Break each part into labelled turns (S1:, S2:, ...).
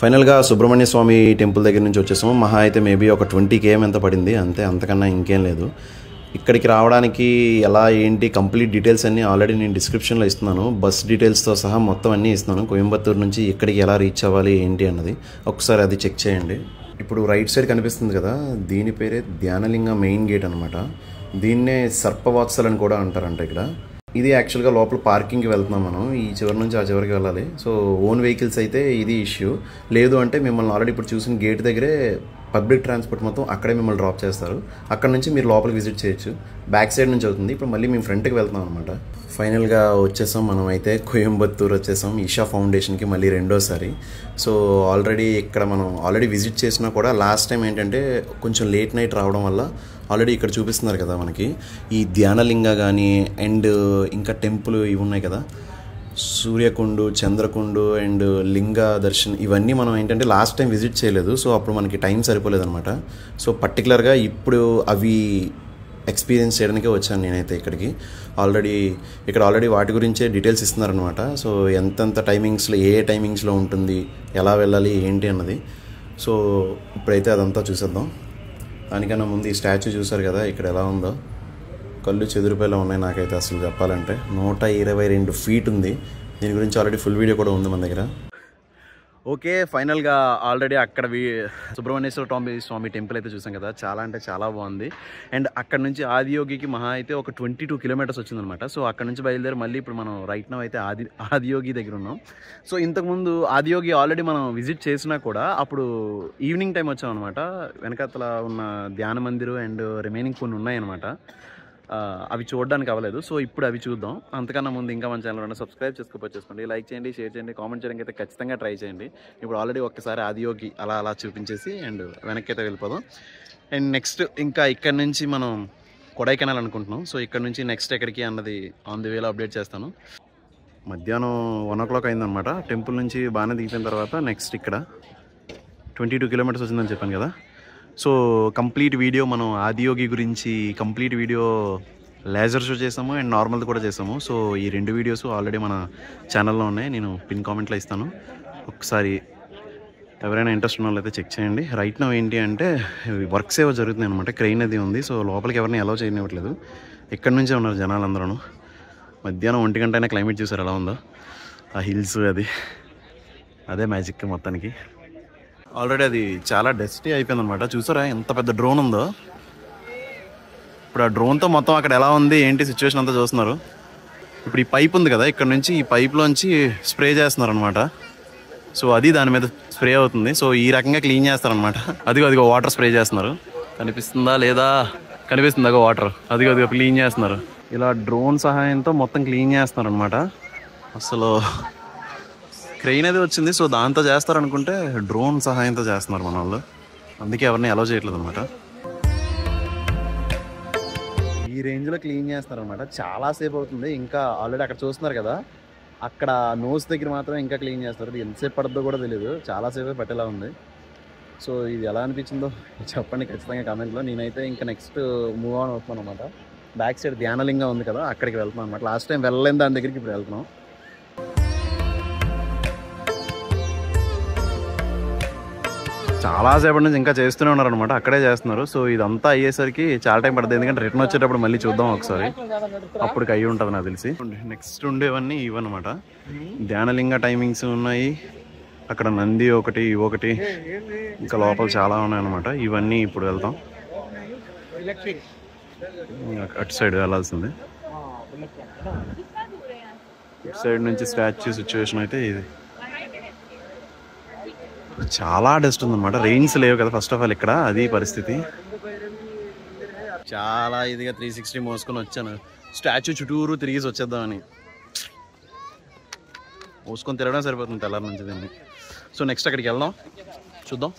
S1: ఫైనల్గా సుబ్రహ్మణ్య స్వామి టెంపుల్ దగ్గర నుంచి వచ్చేసాము. మహా అయితే మేబీ ఒక 20 km ఎంత పడింది అంతే, అంతకన్నా ఇంకేం లేదు. ఇక్కడికి రావడానికి ఎలా ఏంటి కంప్లీట్ డీటెయిల్స్ అన్నీ ఆల్రెడీ నేను డిస్క్రిప్షన్లో ఇస్తున్నాను. బస్ డీటెయిల్స్తో సహా మొత్తం అన్నీ ఇస్తున్నాను. కోయంబత్తూరు నుంచి ఇక్కడికి ఎలా రీచ్ అవ్వాలి ఏంటి అన్నది ఒకసారి అది చెక్ చేయండి. ఇప్పుడు రైట్ సైడ్ కనిపిస్తుంది కదా, దీని పేరే ధ్యానలింగ మెయిన్ గేట్ అనమాట. దీన్నే సర్పవాత్సల్ అని కూడా అంటారంట ఇక్కడ. ఇది యాక్చువల్గా లోపల పార్కింగ్కి వెళ్తున్నాం మనం, ఈ చివరి నుంచి ఆ చివరికి వెళ్ళాలి. సో ఓన్ వెహికల్స్ అయితే ఇది ఇష్యూ లేదు అంటే మిమ్మల్ని ఆల్రెడీ ఇప్పుడు చూసిన గేట్ దగ్గరే పబ్లిక్ ట్రాన్స్పోర్ట్ మొత్తం అక్కడే మిమ్మల్ని డ్రాప్ చేస్తారు. అక్కడ నుంచి మీరు లోపలికి విజిట్ చేయొచ్చు. బ్యాక్ సైడ్ నుంచి అవుతుంది. ఇప్పుడు మళ్ళీ మేము ఫ్రంట్కి వెళ్తున్నాం అనమాట. ఫైనల్గా వచ్చేసాం మనం అయితే కోయంబత్తూరు వచ్చేసాం ఈషా ఫౌండేషన్కి మళ్ళీ రెండోసారి. సో ఆల్రెడీ ఇక్కడ మనం ఆల్రెడీ విజిట్ చేసినా కూడా లాస్ట్ టైం ఏంటంటే కొంచెం లేట్ నైట్ రావడం వల్ల ఆల్రెడీ ఇక్కడ చూపిస్తున్నారు కదా మనకి ఈ ధ్యానలింగ కానీ అండ్ ఇంకా టెంపుల్ ఇవి ఉన్నాయి కదా, సూర్యకుండు, చంద్రకుండు అండ్ లింగ దర్శన్, ఇవన్నీ మనం ఏంటంటే లాస్ట్ టైం విజిట్ చేయలేదు. సో అప్పుడు మనకి టైం సరిపోలేదన్నమాట. సో పర్టికులర్గా ఇప్పుడు అవి ఎక్స్పీరియన్స్ చేయడానికే వచ్చాను నేనైతే ఇక్కడికి. ఆల్రెడీ వాటి గురించే డీటెయిల్స్ ఇస్తున్నారనమాట. సో ఎంతెంత టైమింగ్స్లో ఏ టైమింగ్స్లో ఉంటుంది, ఎలా వెళ్ళాలి ఏంటి అన్నది. సో ఇప్పుడైతే అదంతా చూసేద్దాం. దానికన్నా ముందు ఈ స్టాచ్యూ చూసారు కదా ఇక్కడ ఎలా ఉందో, కళ్ళు చెదిరిపోయేలా ఉన్నాయి నాకైతే అసలు చెప్పాలంటే. 122 feet ఉంది. దీని గురించి ఆల్రెడీ ఫుల్ వీడియో కూడా ఉంది మన దగ్గర. ఓకే, ఫైనల్గా ఆల్రెడీ అక్కడ సుబ్రహ్మణ్యేశ్వర స్వామి టెంపుల్ అయితే చూసాం కదా, చాలా అంటే చాలా బాగుంది. అండ్ అక్కడ నుంచి ఆదియోగికి మహా అయితే ఒక 22 kilometers వచ్చిందనమాట. సో అక్కడ నుంచి బయలుదేరి మళ్ళీ ఇప్పుడు మనం రైట్ నౌ అయితే ఆదియోగి దగ్గర ఉన్నాం. సో ఇంతకుముందు ఆదియోగి ఆల్రెడీ మనం విజిట్ చేసినా కూడా అప్పుడు ఈవినింగ్ టైం వచ్చాం అనమాట. వెనకాతల ఉన్న ధ్యాన మందిరు అండ్ రిమైనింగ్ కొన్ని ఉన్నాయన్నమాట. అవి చూడడానికి అవ్వలేదు. సో ఇప్పుడు అవి చూద్దాం. అంతకన్నా ముందు ఇంకా మన ఛానల్ సబ్స్క్రైబ్ చేసుకోండి, లైక్ చేయండి, షేర్ చేయండి, కామెంట్ చేయడానికి అయితే ఖచ్చితంగా ట్రై చేయండి. ఇప్పుడు ఆల్రెడీ ఒక్కసారి ఆదియోగి అలా చూపించేసి అండ్ వెనక్కి అయితే వెళ్ళిపోదాం. అండ్ నెక్స్ట్ ఇంకా ఇక్కడ నుంచి మనం కొడైకెనాల్ అనుకుంటున్నాం. సో ఇక్కడ నుంచి నెక్స్ట్ ఎక్కడికి అన్నది ఆన్ ది వేలో అప్డేట్ చేస్తాను. మధ్యాహ్నం 1 o'clock అయిందనమాట. టెంపుల్ నుంచి బాగానే దిగిపోయిన తర్వాత నెక్స్ట్ ఇక్కడ 22 kilometers వచ్చిందని చెప్పాను కదా. సో కంప్లీట్ వీడియో మనం ఆదియోగి గురించి కంప్లీట్ వీడియో లేజర్ షో చేసాము అండ్ నార్మల్ది కూడా చేసాము. సో ఈ 2 వీడియోస్ ఆల్రెడీ మన ఛానల్లో ఉన్నాయి. నేను పిన్ కామెంట్లో ఇస్తాను, ఒకసారి ఎవరైనా ఇంట్రెస్ట్ ఉన్న వాళ్ళైతే చెక్ చేయండి. రైట్ నౌ ఏంటి అంటే వర్క్స్ ఏవో జరుగుతున్నాయి అనమాట. క్రెయిన్ అది ఉంది. సో లోపలికి ఎవరిని అలౌ చేయనివ్వట్లేదు. ఎక్కడి నుంచే ఉన్నారు జనాలు అందరూ. మధ్యాహ్నం 1 గంట అయినా క్లైమేట్ చూసారు ఎలా ఉందో, ఆ హిల్స్ అదే మ్యాజిక్ మొత్తానికి. ఆల్రెడీ అది చాలా డస్టీ అయిపోయింది అనమాట. చూసారా ఎంత పెద్ద డ్రోన్ ఉందో. ఇప్పుడు ఆ డ్రోన్తో మొత్తం అక్కడ ఎలా ఉంది ఏంటి సిచ్యువేషన్ అంతా చూస్తున్నారు. ఇప్పుడు ఈ పైప్ ఉంది కదా, ఇక్కడ నుంచి ఈ పైప్లోంచి స్ప్రే చేస్తున్నారు అనమాట. సో అది దాని మీద స్ప్రే అవుతుంది. సో ఈ రకంగా క్లీన్ చేస్తారనమాట. అదిగో వాటర్ స్ప్రే చేస్తున్నారు. కనిపిస్తుందా లేదా? కనిపిస్తుందా వాటర్? అదిగో క్లీన్ చేస్తున్నారు. ఇలా డ్రోన్ సహాయంతో మొత్తం క్లీన్ చేస్తున్నారు అనమాట. అసలు క్రెయిన్ అది వచ్చింది. సో దాంతో చేస్తారనుకుంటే డ్రోన్ సహాయంతో చేస్తున్నారు మన వాళ్ళు. అందుకే ఎవరిని అలౌ చేయట్లేదు అనమాట. ఈ రేంజ్లో క్లీన్ చేస్తున్నారు అనమాట. చాలాసేపు అవుతుంది. ఇంకా ఆల్రెడీ అక్కడ చూస్తున్నారు కదా, అక్కడ నోస్ దగ్గర మాత్రం ఇంకా క్లీన్ చేస్తారు. ఎంతసేపు పడుతుందో కూడా తెలియదు, చాలాసేపే పట్టేలా ఉంది. సో ఇది ఎలా అనిపించిందో చెప్పండి ఖచ్చితంగా కామెంట్లో. నేనైతే ఇంకా నెక్స్ట్ మూవ్ ఆన్ అవుతున్నాను అనమాట. బ్యాక్ సైడ్ ధ్యానలింగం ఉంది కదా, అక్కడికి వెళ్తున్నాం అనమాట. లాస్ట్ టైం వెళ్ళలేని దాని దగ్గరికి ఇప్పుడు వెళ్తున్నాం. చాలాసేపటి నుంచి ఇంకా చేస్తూనే ఉన్నారు అనమాట. అక్కడే చేస్తున్నారు. సో ఇదంతా అయ్యేసరికి చాలా టైం పడుతుంది. ఎందుకంటే రిటర్న్ వచ్చేటప్పుడు మళ్ళీ చూద్దాం ఒకసారి, అప్పటికి అయ్యి ఉంటుంది నాకు తెలిసి. నెక్స్ట్ ఉండేవన్నీ ఇవన్నమాట. ధ్యానలింగ టైమింగ్స్ ఉన్నాయి. అక్కడ నంది ఒకటి, ఇవొకటి, ఇంకా లోపల చాలా ఉన్నాయి అనమాట. ఇవన్నీ ఇప్పుడు వెళ్తాం. అటు సైడ్ వెళ్ళాల్సింది. ఇటు సైడ్ నుంచి స్టాచ్యూ సిచ్యువేషన్ అయితే ఇది. చాలా డస్ట్ ఉందన్నమాట. రెయిన్స్ లేవు కదా ఫస్ట్ ఆఫ్ ఆల్ ఇక్కడ, అది పరిస్థితి. చాలా ఇదిగా 360 మోసుకొని వచ్చాను. స్టాచ్యూ చుట్టూరు తిరిగేసి వచ్చేద్దామని. మోసుకొని తిరగడం సరిపోతుంది తెల్లారి నుంచి దీన్ని. సో నెక్స్ట్ అక్కడికి వెళ్దాం, చూద్దాం.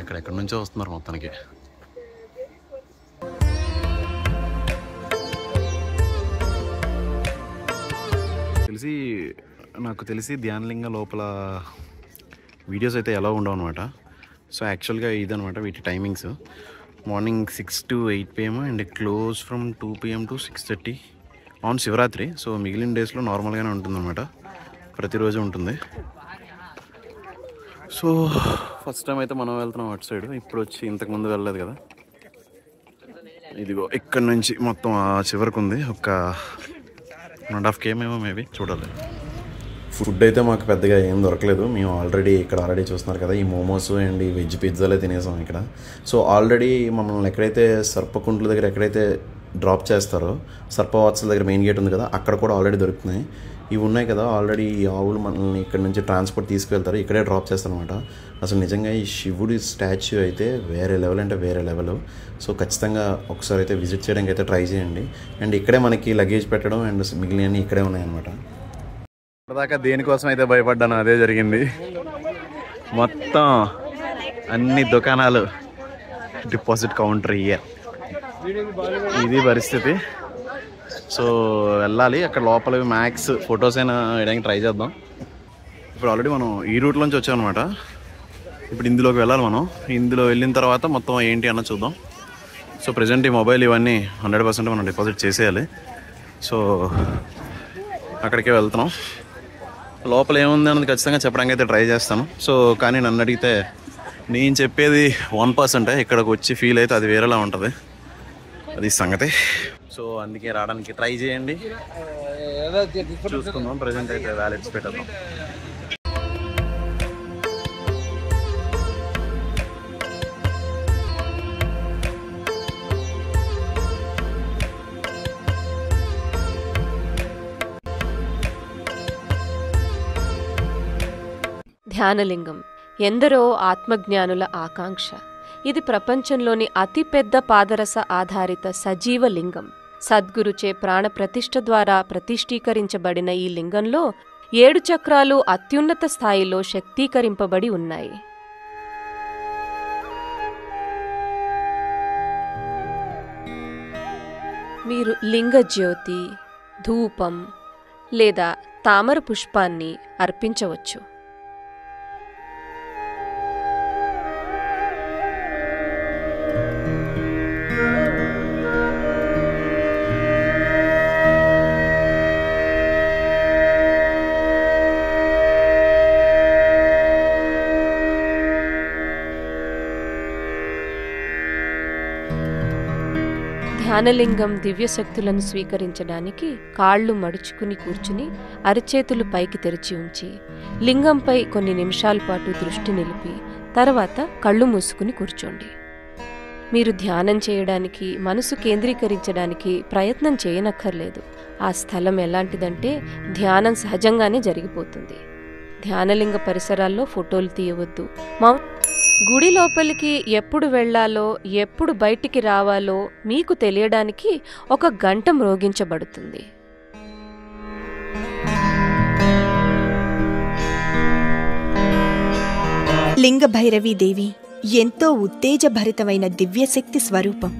S1: ఎక్కడెక్కడి నుంచో వస్తున్నారు మొత్తానికి. నాకు తెలిసి ధ్యానలింగ లోపల వీడియోస్ అయితే ఎలా ఉండవు అనమాట. సో యాక్చువల్గా ఇదనమాట వీటి timings. Morning 6 to 8 PM and close from 2 PM to 6:30 on Shivaratri. So మిగిలిన డేస్లో నార్మల్గానే ఉంటుందన్నమాట, ప్రతిరోజు ఉంటుంది. సో ఫస్ట్ టైం అయితే మనం వెళ్తున్నాం అటు సైడ్. ఇప్పుడు వచ్చి ఇంతకుముందు వెళ్ళలేదు కదా. ఇదిగో ఇక్కడ నుంచి మొత్తం ఆ చివరికి ఉంది, ఒక 1.5 km ఏమో మేబీ, చూడాలి. ఫుడ్ అయితే మాకు పెద్దగా ఏం దొరకలేదు. మేము ఆల్రెడీ చూస్తున్నారు కదా, ఈ మోమోస్ అండ్ ఈ వెజ్ పిజ్జాలే తినేసాం ఇక్కడ. సో ఆల్రెడీ మమ్మల్ని ఎక్కడైతే సర్పకుంట్ల దగ్గర ఎక్కడైతే డ్రాప్ చేస్తారో, సర్పవాత్సల దగ్గర మెయిన్ గేట్ ఉంది కదా, అక్కడ కూడా ఆల్రెడీ దొరుకుతున్నాయి. ఇవి ఉన్నాయి కదా, ఆల్రెడీ ఈ ఆవులు మనల్ని ఇక్కడ నుంచి ట్రాన్స్పోర్ట్ తీసుకువెళ్తారు, ఇక్కడే డ్రాప్ చేస్తారనమాట. అసలు నిజంగా ఈ శివుడి స్టాచ్యూ అయితే వేరే లెవెల్ అంటే వేరే లెవెల్. సో ఖచ్చితంగా ఒకసారి అయితే విజిట్ చేయడానికి అయితే ట్రై చేయండి. అండ్ ఇక్కడే మనకి లగేజ్ పెట్టడం అండ్ మిగిలినవి ఇక్కడే ఉన్నాయన్నమాట. ఇప్పటిదాకా దేనికోసం అయితే భయపడ్డాను అదే జరిగింది. మొత్తం అన్ని దుకాణాలు డిపాజిట్ కౌంటర్ ఇయర్, ఇది పరిస్థితి. సో వెళ్ళాలి అక్కడ లోపల మ్యాక్స్ ఫొటోస్ అయినా వేయడానికి ట్రై చేద్దాం. ఇప్పుడు ఆల్రెడీ మనం ఈ రూట్లోంచి వచ్చామన్నమాట. ఇప్పుడు ఇందులోకి వెళ్ళాలి మనం. ఇందులో వెళ్ళిన తర్వాత మొత్తం ఏంటి అన్న చూద్దాం. సో ప్రజెంట్ ఈ మొబైల్ ఇవన్నీ 100% మనం డిపాజిట్ చేసేయాలి. సో అక్కడికే వెళ్తున్నాం. లోపల ఏముంది అన్నది ఖచ్చితంగా చెప్పడానికి అయితే ట్రై చేస్తాను. సో కానీ నన్ను అడిగితే నేను చెప్పేది 1%. ఇక్కడికి వచ్చి ఫీల్ అయితే అది వేరేలా ఉంటుంది, అది సంగతి. సో అందుకే రావడానికి ట్రై చేయండి, చూసుకుందాం. ప్రజెంట్ అయితే వ్యాలెట్స్ పెట్టేద్దాం.
S2: ధ్యానలింగం ఎందరో ఆత్మజ్ఞానుల ఆకాంక్ష. ఇది ప్రపంచంలోని అతిపెద్ద పాదరస ఆధారిత సజీవ లింగం. సద్గురుచే ప్రాణప్రతిష్ఠ ద్వారా ప్రతిష్ఠీకరించబడిన ఈ లింగంలో 7 చక్రాలు అత్యున్నత స్థాయిలో శక్తీకరింపబడి ఉన్నాయి. మీరు లింగ జ్యోతి, ధూపం లేదా తామర పుష్పాన్ని అర్పించవచ్చు. ధ్యానలింగం దివ్యశక్తులను స్వీకరించడానికి కాళ్ళు మడుచుకుని కూర్చుని అరచేతులు పైకి తెరిచి ఉంచి లింగంపై కొన్ని నిమిషాల పాటు దృష్టి నిలిపి తర్వాత కళ్ళు మూసుకుని కూర్చోండి. మీరు ధ్యానం చేయడానికి, మనసు కేంద్రీకరించడానికి ప్రయత్నం చేయనక్కర్లేదు. ఆ స్థలం ఎలాంటిదంటే ధ్యానం సహజంగానే జరిగిపోతుంది. ధ్యానలింగ పరిసరాల్లో ఫోటోలు తీయవద్దు. గుడి లోపలికి ఎప్పుడు వెళ్లాలో, ఎప్పుడు బయటికి రావాలో మీకు తెలియడానికి 1 గంట మ్రోగించబడుతుంది.
S3: లింగ భైరవీదేవి ఎంతో ఉత్తేజభరితమైన దివ్యశక్తి స్వరూపం.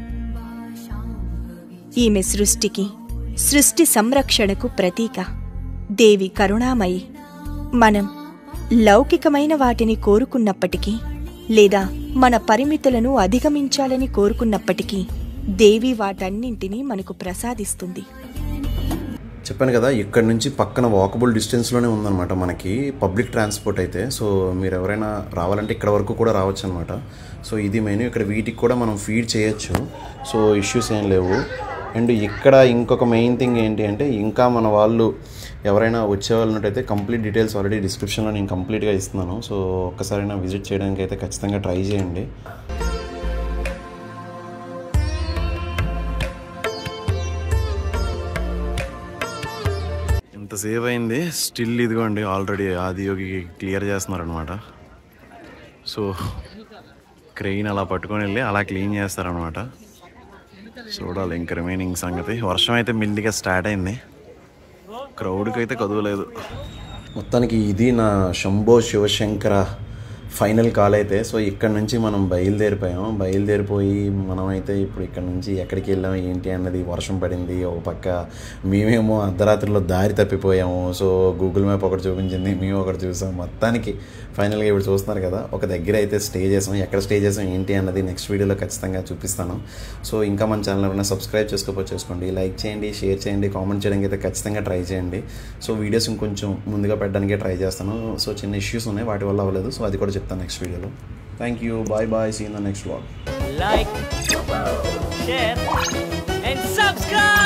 S3: ఈమె సృష్టి సంరక్షణకు ప్రతీక. దేవి కరుణామయి. మనం లౌకికమైన వాటిని కోరుకున్నప్పటికీ లేదా మన పరిమితులను అధిగమించాలని కోరుకున్నప్పటికీ దేవి వాటన్నింటినీ మనకు ప్రసాదిస్తుంది.
S1: చెప్పాను కదా, ఇక్కడ నుంచి పక్కన వాకబుల్ డిస్టెన్స్లోనే ఉందన్నమాట మనకి పబ్లిక్ ట్రాన్స్పోర్ట్ అయితే. సో మీరు ఎవరైనా రావాలంటే ఇక్కడ వరకు కూడా రావచ్చు అనమాట. సో ఇది మెయిన్. ఇక్కడ వీటికి కూడా మనం ఫీడ్ చేయొచ్చు, సో ఇష్యూస్ ఏం లేవు. అండ్ ఇక్కడ ఇంకొక మెయిన్ థింగ్ ఏంటి అంటే, ఇంకా మన వాళ్ళు ఎవరైనా వచ్చేవాళ్ళనట్టయితే కంప్లీట్ డీటెయిల్స్ ఆల్రెడీ డిస్క్రిప్షన్లో నేను కంప్లీట్గా ఇస్తున్నాను. సో ఒక్కసారైనా విజిట్ చేయడానికి అయితే ఖచ్చితంగా ట్రై చేయండి. ఇంతసేపు అయింది, స్టిల్ ఇదిగోండి ఆల్రెడీ ఆదియోగి క్లియర్ చేస్తున్నారనమాట. సో క్రెయిన్ అలా పట్టుకొని వెళ్ళి అలా క్లీన్ చేస్తారనమాట. చూడాలి ఇంక రిమైనింగ్ సంగతి. వర్షం అయితే మిల్లిగా స్టార్ట్ అయింది, క్రౌడ్కి అయితే కదవలేదు. మొత్తానికి ఇది నా శంభో శివశంకర ఫైనల్ కాల్ అయితే. సో ఇక్కడ నుంచి మనం బయలుదేరిపోయి మనమైతే ఇప్పుడు ఇక్కడ నుంచి ఎక్కడికి వెళ్ళాం ఏంటి అన్నది, వర్షం పడింది ఒక పక్క, మేమేమో అర్ధరాత్రిలో దారి తప్పిపోయాము. సో గూగుల్ మ్యాప్ ఒకటి చూపించింది, మేము ఒకటి చూసాం. మొత్తానికి ఫైనల్గా ఇప్పుడు చూస్తున్నారు కదా, ఒక దగ్గర అయితే స్టే చేసాం. ఎక్కడ స్టే చేసాం ఏంటి అన్నది నెక్స్ట్ వీడియోలో ఖచ్చితంగా చూపిస్తాను. సో ఇంకా మన ఛానల్ ఎవరైనా సబ్స్క్రైబ్ చేసుకోండి, లైక్ చేయండి, షేర్ చేయండి, కామెంట్ చేయడానికి అయితే ఖచ్చితంగా ట్రై చేయండి. సో వీడియోస్ ఇంకొంచెం ముందుగా పెట్టడానికే ట్రై చేస్తాను. సో చిన్న ఇష్యూస్ ఉన్నాయి, వాటి వల్ల అవ్వలేదు. సో అది కూడా చెప్తాను నెక్స్ట్ వీడియోలో. Thank you, bye, see in the next vlog.
S4: Like, share and subscribe.